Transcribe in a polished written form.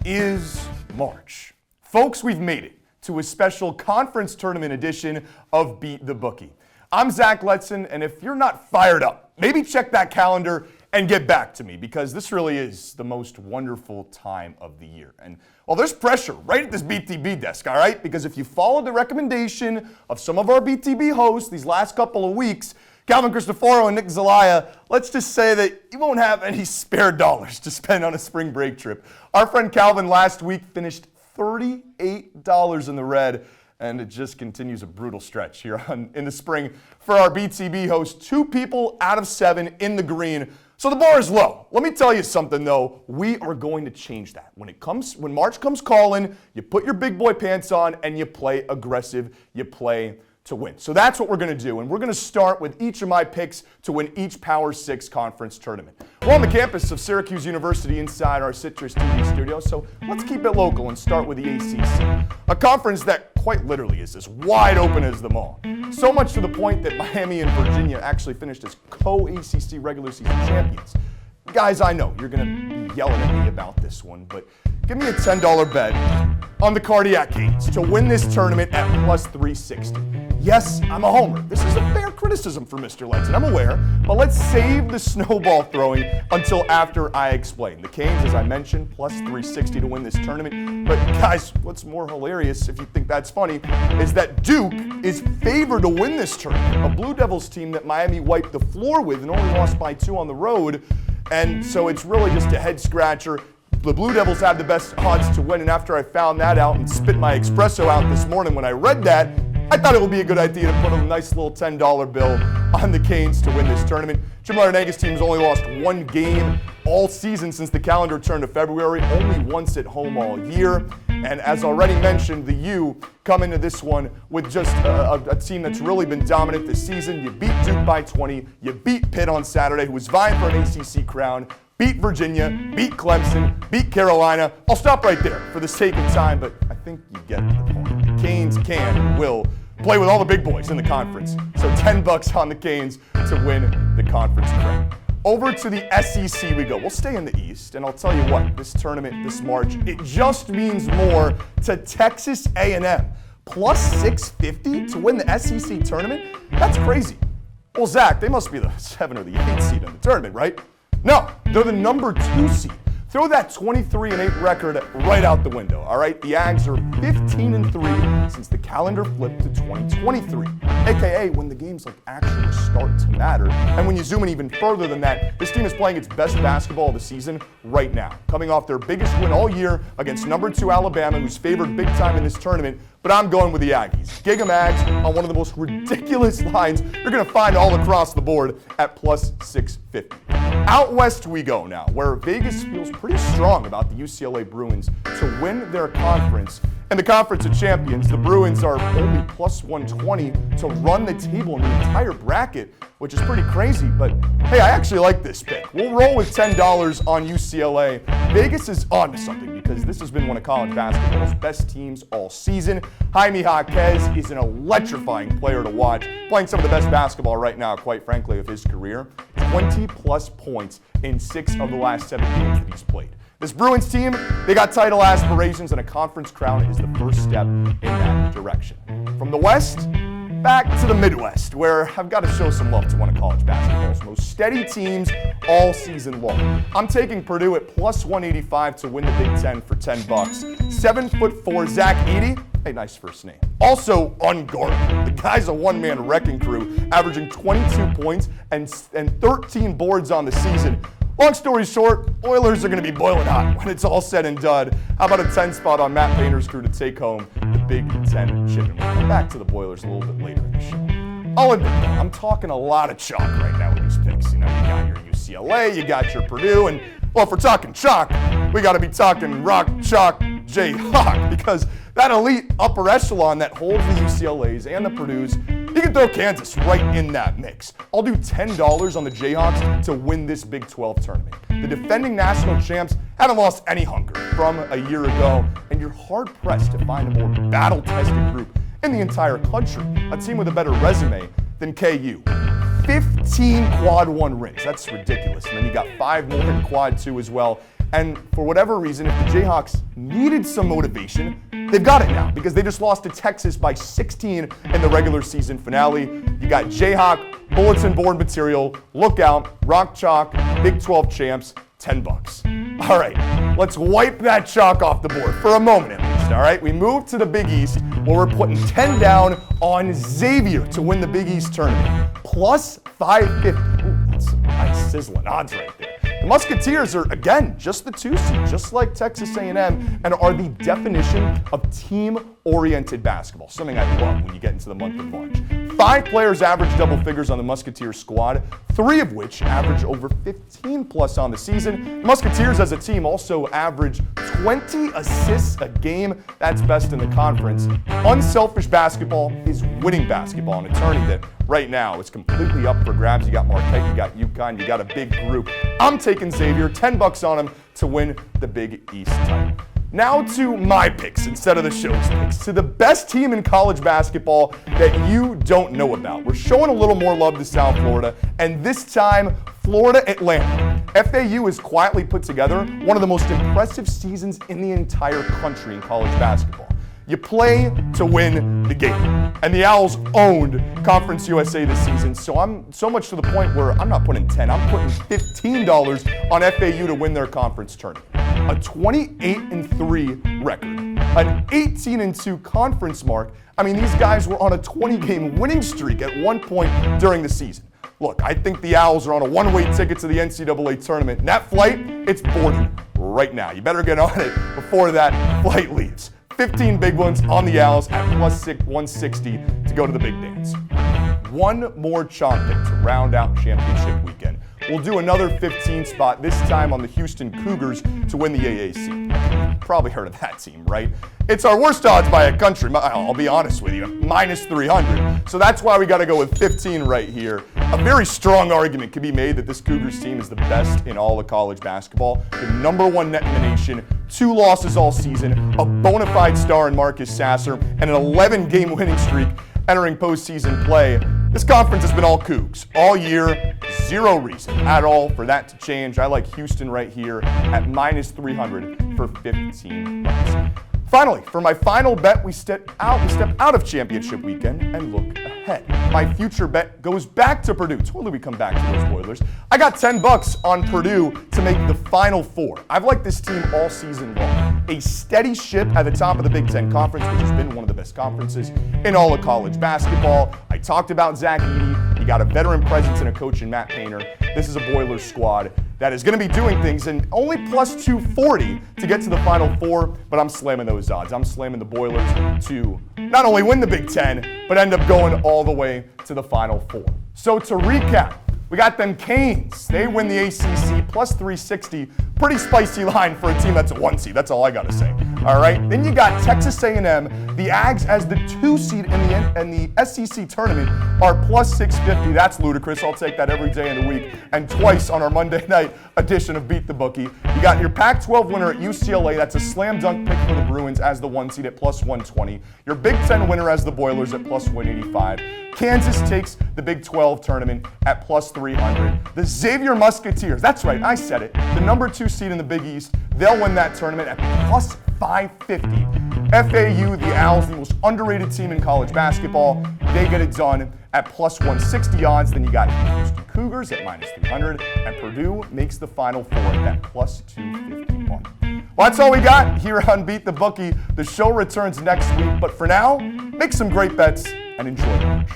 is March. Folks, we've made it to a special conference tournament edition of Beat the Bookie. I'm Zach Letson, and if you're not fired up, maybe check that calendar and get back to me, because this really is the most wonderful time of the year. And well, there's pressure right at this BTB desk, all right? Because if you followed the recommendation of some of our BTB hosts these last couple of weeks, Calvin Cristoforo and Nick Zelaya, let's just say that you won't have any spare dollars to spend on a spring break trip. Our friend Calvin last week finished $38 in the red, and it just continues a brutal stretch here in the spring for our BTB host. 2 people out of 7 in the green. So the bar is low. Let me tell you something, though. We are going to change that. When March comes calling, you put your big boy pants on and you play aggressive. You play to win. So that's what we're going to do, and we're going to start with each of my picks to win each Power 6 conference tournament. We're on the campus of Syracuse University inside our CitrusTV studio, so let's keep it local and start with the ACC, a conference that quite literally is as wide open as them all. So much to the point that Miami and Virginia actually finished as co-ACC regular season champions. Guys, I know you're going to be yelling at me about this one, but give me a $10 bet on the Cardiac Canes to win this tournament at plus 360. Yes, I'm a homer. This is a fair criticism for Mr. Letson, I'm aware, but let's save the snowball throwing until after I explain. The Canes, as I mentioned, plus 360 to win this tournament. But guys, what's more hilarious, if you think that's funny, is that Duke is favored to win this tournament, a Blue Devils team that Miami wiped the floor with and only lost by 2 on the road. And so it's really just a head scratcher. The Blue Devils have the best odds to win, and after I found that out and spit my espresso out this morning when I read that, I thought it would be a good idea to put a nice little $10 bill on the Canes to win this tournament. Jim Larranaga's team's only lost 1 game all season since the calendar turned to February, only once at home all year. And as already mentioned, the U come into this one with just a team that's really been dominant this season. You beat Duke by 20, you beat Pitt on Saturday, who was vying for an ACC crown, beat Virginia, beat Clemson, beat Carolina. I'll stop right there for the sake of time, but I think you get the point. Canes can and will play with all the big boys in the conference. So $10 on the Canes to win the conference crown. Over to the SEC we go. We'll stay in the East, and I'll tell you what, this tournament, this March, it just means more to Texas A&M. Plus 650 to win the SEC tournament? That's crazy. Well, Zach, they must be the 7 or the 8 seed in the tournament, right? No, they're the number 2 seed. Throw that 23-8 record right out the window, all right? The Ags are 15-3 since the calendar flipped to 2023, aka when the games actually start to matter. And when you zoom in even further than that, this team is playing its best basketball of the season right now, coming off their biggest win all year against number 2 Alabama, who's favored big time in this tournament. But I'm going with the Aggies. Giga Mags on one of the most ridiculous lines you're going to find all across the board at plus 650. Out west we go now, where Vegas feels pretty strong about the UCLA Bruins to win their conference. In the Conference of Champions, the Bruins are only plus 120 to run the table in the entire bracket, which is pretty crazy, but hey, I actually like this pick. We'll roll with $10 on UCLA. Vegas is on to something because this has been one of college basketball's best teams all season. Jaime Jaquez is an electrifying player to watch, playing some of the best basketball right now, quite frankly, of his career. 20-plus points in 6 of the last 7 games that he's played. This Bruins team, they got title aspirations, and a conference crown is the first step in that direction. From the West, back to the Midwest, where I've got to show some love to one of college basketball's most steady teams all season long. I'm taking Purdue at plus 185 to win the Big Ten for $10. 7'4" Zach Edey, a nice first name. Also unguarded. The guy's a one-man wrecking crew, averaging 22 points and 13 boards on the season. Long story short, Oilers are going to be boiling hot when it's all said and done. How about a 10 spot on Matt Painter's crew to take home the Big Ten chip? And we'll come back to the Boilers a little bit later in the show. I'll admit, I'm talking a lot of chalk right now with these picks. You know, you got your UCLA, you got your Purdue, and well, if we're talking chalk, we got to be talking rock, chalk, Jayhawk, because that elite upper echelon that holds the UCLAs and the Purdues, you can throw Kansas right in that mix. I'll do $10 on the Jayhawks to win this Big 12 tournament. The defending national champs haven't lost any hunger from a year ago, and you're hard-pressed to find a more battle-tested group in the entire country, a team with a better resume than KU. 15 quad 1 rings, that's ridiculous. And then you got 5 more in quad 2 as well. And for whatever reason, if the Jayhawks needed some motivation, they've got it now because they just lost to Texas by 16 in the regular season finale. You got Jayhawk, bulletin board material, look out, rock chalk, Big 12 champs, $10. All right, let's wipe that chalk off the board for a moment at least, all right? We move to the Big East where we're putting 10 down on Xavier to win the Big East tournament, plus 550. Ooh, that's some nice sizzling odds right there. The Musketeers are, again, just the 2 seed, just like Texas A&M, and are the definition of team-oriented basketball, something I love when you get into the month of March. 5 players average double figures on the Musketeers squad, 3 of which average over 15 plus on the season. The Musketeers as a team also average 20 assists a game. That's best in the conference. Unselfish basketball is winning basketball in a tourney that right now is completely up for grabs. You got Marquette, you got UConn, you got a big group. I'm taking Xavier, $10 on him to win the Big East title. Now to my picks instead of the show's picks, to the best team in college basketball that you don't know about. We're showing a little more love to South Florida, and this time, Florida Atlantic. FAU has quietly put together one of the most impressive seasons in the entire country in college basketball. You play to win the game. And the Owls owned Conference USA this season, so I'm so much to the point where I'm not putting 10, I'm putting $15 on FAU to win their conference tournament. A 28-3 record, an 18-2 conference mark. I mean, these guys were on a 20-game winning streak at one point during the season. Look, I think the Owls are on a one-way ticket to the NCAA tournament. And that flight, it's boarding right now. You better get on it before that flight leaves. 15 big ones on the Owls at plus 160 to go to the big dance. One more chalk pick to round out championship weekend. We'll do another 15 spot, this time on the Houston Cougars to win the AAC. Probably heard of that team, right? It's our worst odds by a country, I'll be honest with you, minus 300. So that's why we got to go with 15 right here. A very strong argument can be made that this Cougars team is the best in all of college basketball. The #1 net in the nation, 2 losses all season, a bona fide star in Marcus Sasser, and an 11-game winning streak entering postseason play. This conference has been all Cougs all year. Zero reason at all for that to change. I like Houston right here at minus 300 for 15 bucks. Finally, for my final bet, we step out of championship weekend and look ahead. My future bet goes back to Purdue. Totally we come back to those Boilers. I got $10 on Purdue to make the Final Four. I've liked this team all season long. A steady ship at the top of the Big Ten Conference, which has been one of the best conferences in all of college basketball. I talked about Zach Edey. You got a veteran presence and a coach in Matt Painter. This is a Boilers squad that is going to be doing things, and only plus 240 to get to the Final Four, but I'm slamming those odds. I'm slamming the Boilers to not only win the Big Ten, but end up going all the way to the Final Four. So to recap, we got them Canes. They win the ACC plus 360. Pretty spicy line for a team that's a 1 seed. That's all I got to say. All right. Then you got Texas A&M. The Ags as the 2 seed in the SEC tournament are plus 650. That's ludicrous. I'll take that every day in the week and twice on our Monday night edition of Beat the Bookie. You got your Pac-12 winner at UCLA. That's a slam dunk pick for the Bruins as the 1 seed at plus 120. Your Big Ten winner as the Boilers at plus 185. Kansas takes the Big 12 tournament at plus 300. The Xavier Musketeers, that's right, I said it, the #2 seed in the Big East, they'll win that tournament at plus 550. FAU, the Owls, the most underrated team in college basketball, they get it done at plus 160 odds. Then you got Houston Cougars at minus 300, and Purdue makes the Final Four at plus 251. Well, that's all we got here on Beat the Bookie. The show returns next week, but for now, make some great bets and enjoy March.